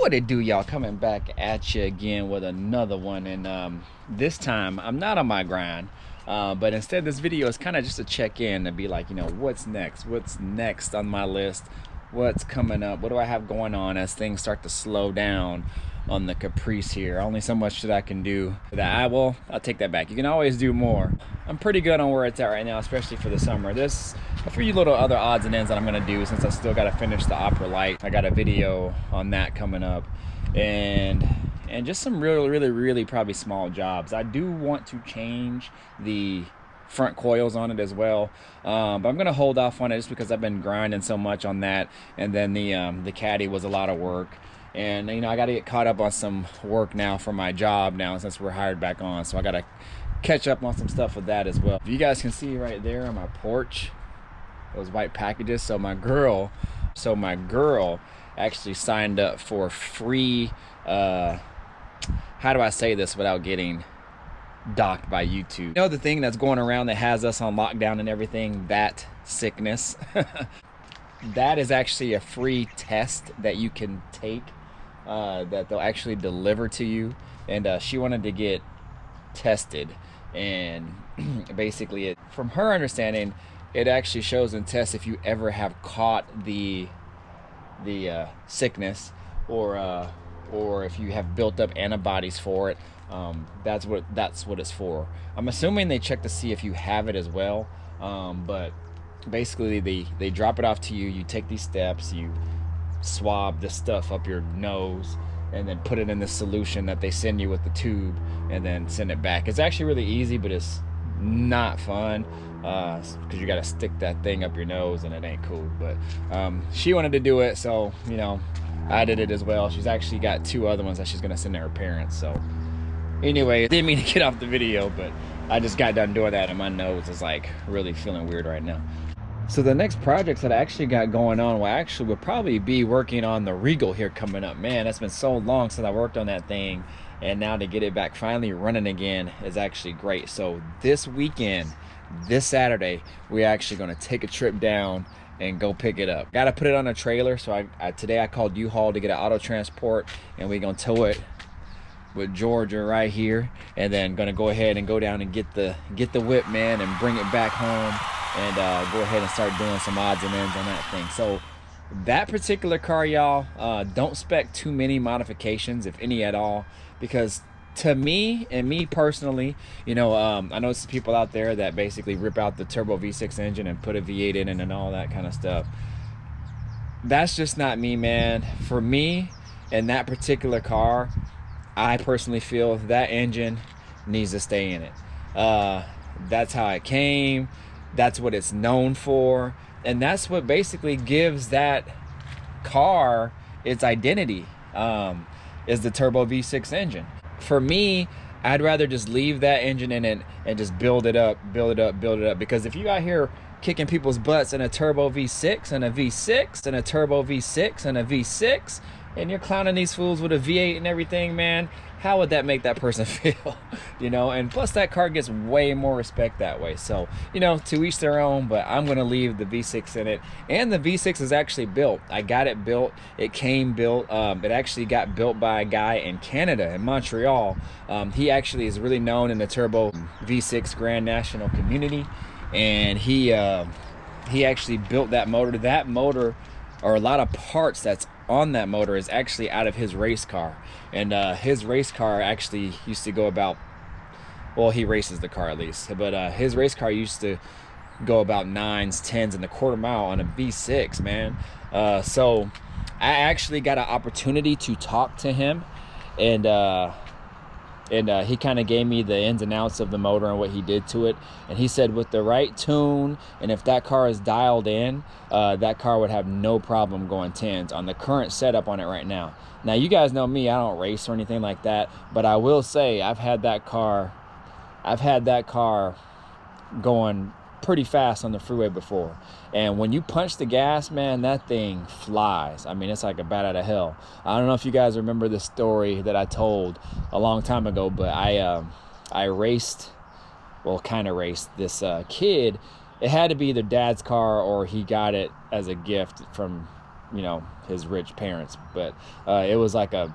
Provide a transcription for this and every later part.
What it do, y'all? Coming back at you again with another one, and this time I'm not on my grind, but instead this video is kind of just a check-in to be like, what's next on my list, what's coming up, what do I have going on as things start to slow down on the Caprice here. Only so much that I can do. I'll take that back. You can always do more. I'm pretty good on where it's at right now, especially for the summer. There's a few little other odds and ends that I'm gonna do since I still gotta finish the Opera Light. I got a video on that coming up, and just some really probably small jobs. I do want to change the front coils on it as well, but I'm gonna hold off on it just because I've been grinding so much on that, and then the caddy was a lot of work. And I got to get caught up on some work now for my job now since we're hired back on, so I got to catch up on some stuff with that as well. If you guys can see right there on my porch, those white packages. So my girl actually signed up for free, how do I say this without getting docked by YouTube? The thing that's going around that has us on lockdown and everything, that sickness. That is actually a free test that you can take, that they'll actually deliver to you. And she wanted to get tested, and basically from her understanding, it actually shows and tests if you ever have caught the sickness, or if you have built up antibodies for it. That's what it's for. I'm assuming they check to see if you have it as well, but basically they drop it off to you. You take these steps, you swab this stuff up your nose, and then put it in this solution that they send you with the tube, and then send it back. It's actually really easy, but it's not fun, because you got to stick that thing up your nose, and it ain't cool. But she wanted to do it, so I did it as well. She's actually got 2 other ones that she's gonna send to her parents. So anyway, didn't mean to get off the video, but I just got done doing that, and my nose is like really feeling weird right now. So the next projects that I actually got going on will probably be working on the Regal here coming up. Man, that's been so long since I worked on that thing, and now to get it back finally running again is actually great. So this weekend, this Saturday, we're actually going to take a trip down and go pick it up. Got to put it on a trailer, so today I called U-Haul to get an auto transport, and we're going to tow it with Georgia right here, and then gonna go ahead and go down and get the whip, man, and bring it back home, and go ahead and start doing some odds and ends on that thing. So that particular car, y'all, don't expect too many modifications, if any at all, because to me personally, I know some people out there that basically rip out the turbo V6 engine and put a V8 in it and all that kind of stuff. That's just not me, man. For me, in that particular car, I personally feel that engine needs to stay in it. That's how it came. That's what it's known for. And that's what basically gives that car its identity, is the turbo V6 engine. For me, I'd rather just leave that engine in it and just build it up. Because if you out here kicking people's butts in a turbo V6 and a V6 and a turbo V6 and a V6, and you're clowning these fools with a V8 and everything, man, how would that make that person feel? And plus that car gets way more respect that way. So, to each their own, but I'm gonna leave the V6 in it. And the V6 is actually built. I got it built. It came built. It actually got built by a guy in Canada, in Montreal. He actually is really known in the turbo V6 Grand National community, and he actually built that motor. That motor, or a lot of parts that's on that motor, is actually out of his race car. And his race car actually used to go about, well, he races the car at least, but his race car used to go about 9s, 10s, and a quarter mile on a V6, man. So I actually got an opportunity to talk to him, and he kind of gave me the ins and outs of the motor and what he did to it. And he said with the right tune, and if that car is dialed in, that car would have no problem going 10s on the current setup on it right now. Now, you guys know me, I don't race or anything like that, but I will say I've had that car going pretty fast on the freeway before. And when you punch the gas, man, that thing flies. I mean, it's like a bat out of hell. I don't know if you guys remember the story that I told a long time ago, but I raced, well, kind of raced this kid. It had to be either dad's car or he got it as a gift from you know, his rich parents. But it was like a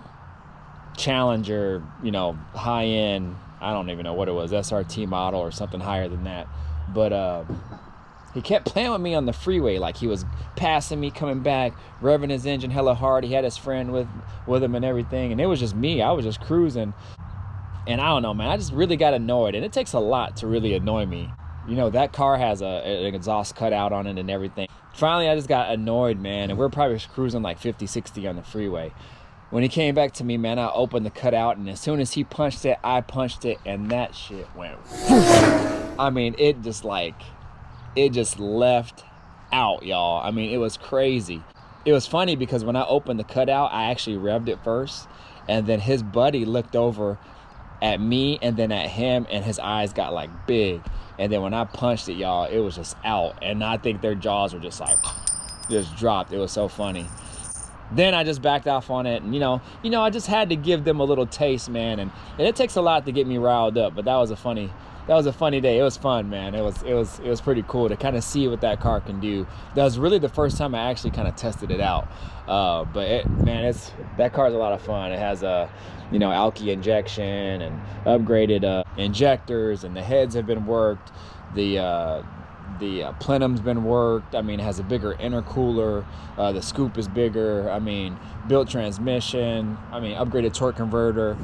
Challenger, you know, high end, I don't even know what it was, SRT model or something higher than that. But he kept playing with me on the freeway, like he was passing me, coming back, revving his engine hella hard. He had his friend with him and everything, and it was just me. I was just cruising, and I don't know, man, I just really got annoyed, and it takes a lot to really annoy me. You know, that car has an exhaust cutout on it and everything. Finally, I just got annoyed, man, and we're probably cruising like 50, 60 on the freeway. When he came back to me, man, I opened the cutout, and as soon as he punched it, I punched it, and that shit went I mean, it just left out, y'all. I mean, it was crazy. It was funny because when I opened the cutout, I actually revved it first, and then his buddy looked over at me and then at him, and his eyes got like big. And then when I punched it, y'all, it was just out, and I think their jaws were just like just dropped. It was so funny. Then I just backed off on it, and you know, I just had to give them a little taste, man. And it takes a lot to get me riled up, but that was a funny day. It was fun, man. It was pretty cool to kind of see what that car can do. That was really the first time I actually kind of tested it out. But that car's a lot of fun. It has you know, alky injection and upgraded injectors, and the heads have been worked. The plenum's been worked. I mean, it has a bigger intercooler. The scoop is bigger. I mean, built transmission. I mean, upgraded torque converter.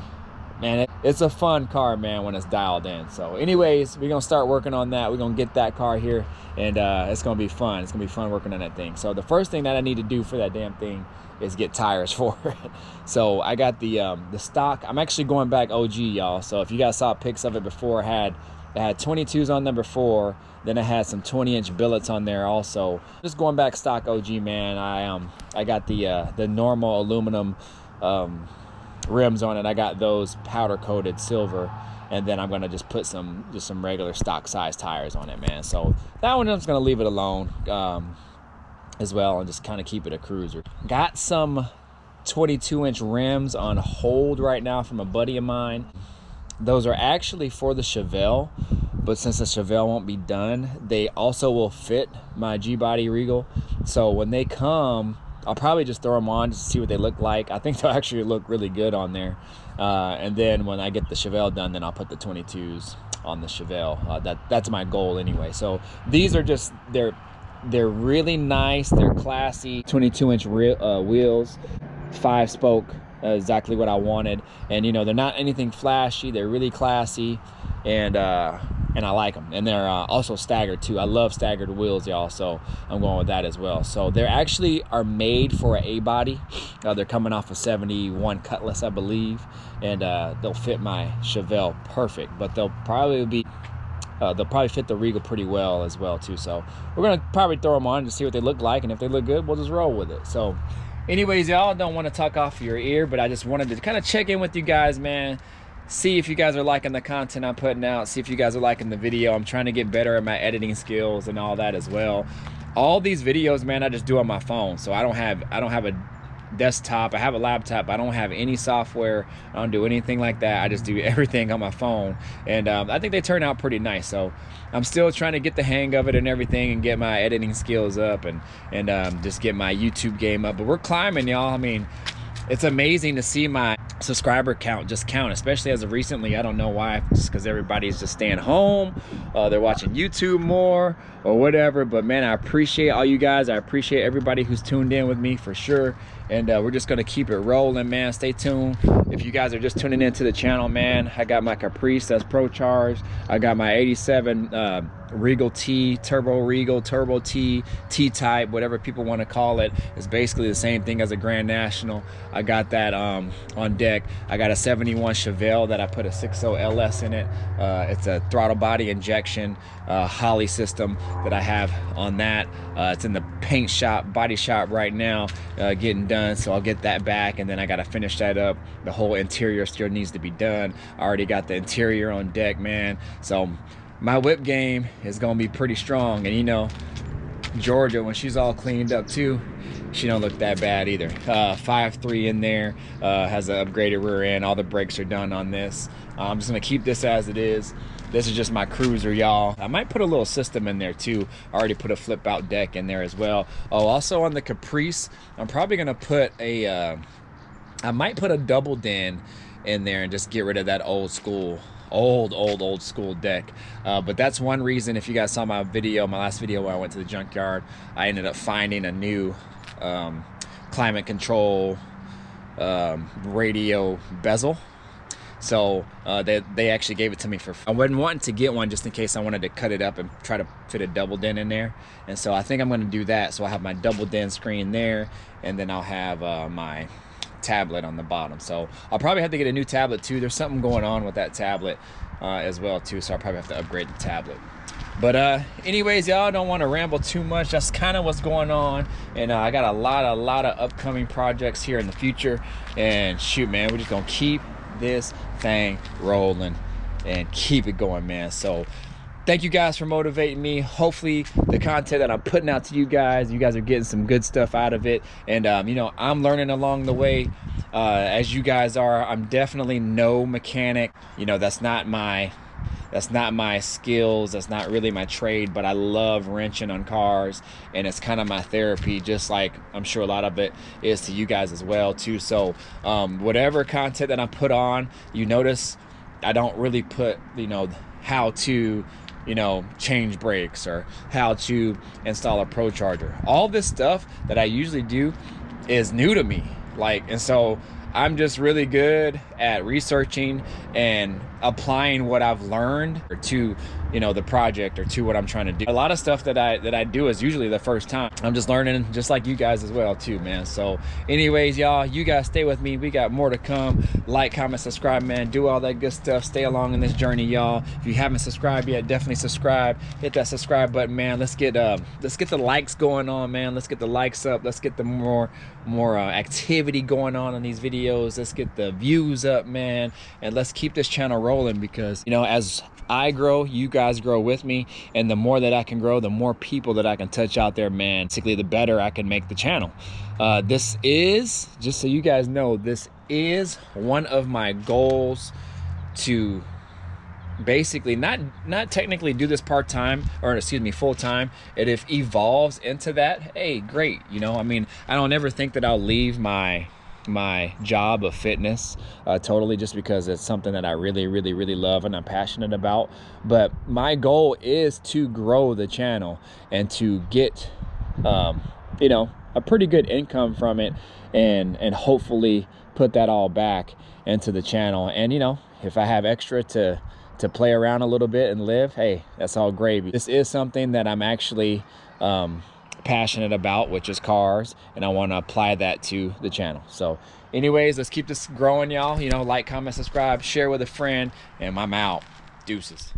Man, it's a fun car, man, when it's dialed in. So anyways, we're going to start working on that. We're going to get that car here, and it's going to be fun. It's going to be fun working on that thing. So the first thing that I need to do for that damn thing is get tires for it. So I got the stock. I'm actually going back OG, y'all. So if you guys saw pics of it before, it had 22s on there before. Then I had some 20-inch billets on there also. Just going back stock OG, man. I got the normal aluminum rims on it. I got those powder coated silver, and then I'm gonna just put some regular stock size tires on it, man. So that one I'm just gonna leave it alone as well, and just kind of keep it a cruiser. Got some 22-inch rims on hold right now from a buddy of mine. Those are actually for the Chevelle, but since the Chevelle won't be done, they also will fit my G-Body Regal. So when they come, I'll probably just throw them on just to see what they look like. I think they'll actually look really good on there. And then when I get the Chevelle done, then I'll put the 22s on the Chevelle. That's my goal anyway. So these are just, they're really nice. They're classy. 22-inch wheels, 5-spoke, exactly what I wanted. And you know, they're not anything flashy. They're really classy, and I like them. And they're also staggered too. I love staggered wheels, y'all, so I'm going with that as well. So they actually are made for an A-body. They're coming off a 71 Cutlass, I believe, and they'll fit my Chevelle perfect. But they'll probably fit the Regal pretty well as well too. So we're gonna probably throw them on to see what they look like, and if they look good, we'll just roll with it. So anyways, y'all, don't want to talk off your ear, but I just wanted to kind of check in with you guys, man. See if you guys are liking the content I'm putting out. See if you guys are liking the video. I'm trying to get better at my editing skills and all that as well. All these videos, man, I just do on my phone. So I don't have a desktop. I have a laptop. I don't have any software. I don't do anything like that. I just do everything on my phone, and I think they turn out pretty nice. So I'm still trying to get the hang of it and everything, and get my editing skills up, and just get my YouTube game up. But we're climbing, y'all. I mean, it's amazing to see my subscriber count just count, especially as of recently. I don't know why, just because everybody's just staying home, they're watching YouTube more or whatever. But man, I appreciate all you guys. I appreciate everybody who's tuned in with me for sure. And we're just gonna keep it rolling, man. Stay tuned. If you guys are just tuning into the channel, man, I got my Caprice that's Pro Charged. I got my 87 Regal T, Turbo Regal, Turbo T, T-Type, whatever people want to call it. It's basically the same thing as a Grand National. I got that on deck. I got a 71 Chevelle that I put a 6.0 LS in it. It's a throttle body injection Holley system that I have on that. It's in the paint shop, body shop right now, getting done. So I'll get that back, and then I got to finish that up. The whole interior still needs to be done. I already got the interior on deck, man. So my whip game is gonna be pretty strong. And you know, Georgia, when she's all cleaned up too, she don't look that bad either. 5.3 in there, has an upgraded rear end. All the brakes are done on this. I'm just gonna keep this as it is. This is just my cruiser, y'all. I might put a little system in there too. I already put a flip out deck in there as well. Oh, also on the Caprice, I'm probably gonna put a, I might put a double din in there and just get rid of that old school deck. But that's one reason, if you guys saw my video, my last video where I went to the junkyard, I ended up finding a new climate control radio bezel. So they actually gave it to me for free. I wasn't wanting to get one just in case I wanted to cut it up and try to fit a double din in there. And so I think I'm gonna do that. So I have my double din screen there, and then I'll have my tablet on the bottom. So I'll probably have to get a new tablet too. There's something going on with that tablet as well too, so I'll probably have to upgrade the tablet. But anyways, y'all, don't want to ramble too much. That's kind of what's going on, and I got a lot of upcoming projects here in the future. And shoot, man, we're just gonna keep this thing rolling and keep it going, man. So thank you guys for motivating me. Hopefully the content that I'm putting out to you guys are getting some good stuff out of it. And you know, I'm learning along the way as you guys are. I'm definitely no mechanic. You know, that's not my skills, that's not really my trade, but I love wrenching on cars, and it's kind of my therapy, just like I'm sure a lot of it is to you guys as well too. So whatever content that I put on, you notice I don't really put, you know, how to, you know, change brakes or how to install a Pro Charger. All this stuff that I usually do is new to me, like, and so I'm just really good at researching and applying what I've learned to, you know, the project or to what I'm trying to do. A lot of stuff that I do is usually the first time. I'm just learning, just like you guys as well too, man. So anyways, y'all, you guys stay with me. We got more to come. Like, comment, subscribe, man. Do all that good stuff. Stay along in this journey, y'all. If you haven't subscribed yet, definitely subscribe. Hit that subscribe button, man. Let's get the likes going on, man. Let's get the likes up. Let's get the more activity going on these videos. Let's get the views up, man. And let's keep this channel rolling, because, you know, as I grow, you guys grow with me, and the more that I can grow, the more people that I can touch out there, man, basically the better I can make the channel. This is, just so you guys know, this is one of my goals, to basically not technically do this part-time, or excuse me, full-time. And if evolves into that, hey, great. You know, I mean, I don't ever think that I'll leave my job of fitness totally, just because it's something that I really love and I'm passionate about. But my goal is to grow the channel and to get you know, a pretty good income from it, and hopefully put that all back into the channel. And you know, if I have extra to play around a little bit and live, hey, that's all gravy. This is something that I'm actually passionate about, which is cars, and I want to apply that to the channel. So anyways, let's keep this growing, y'all. You know, like, comment, subscribe, share with a friend, and I'm out. Deuces.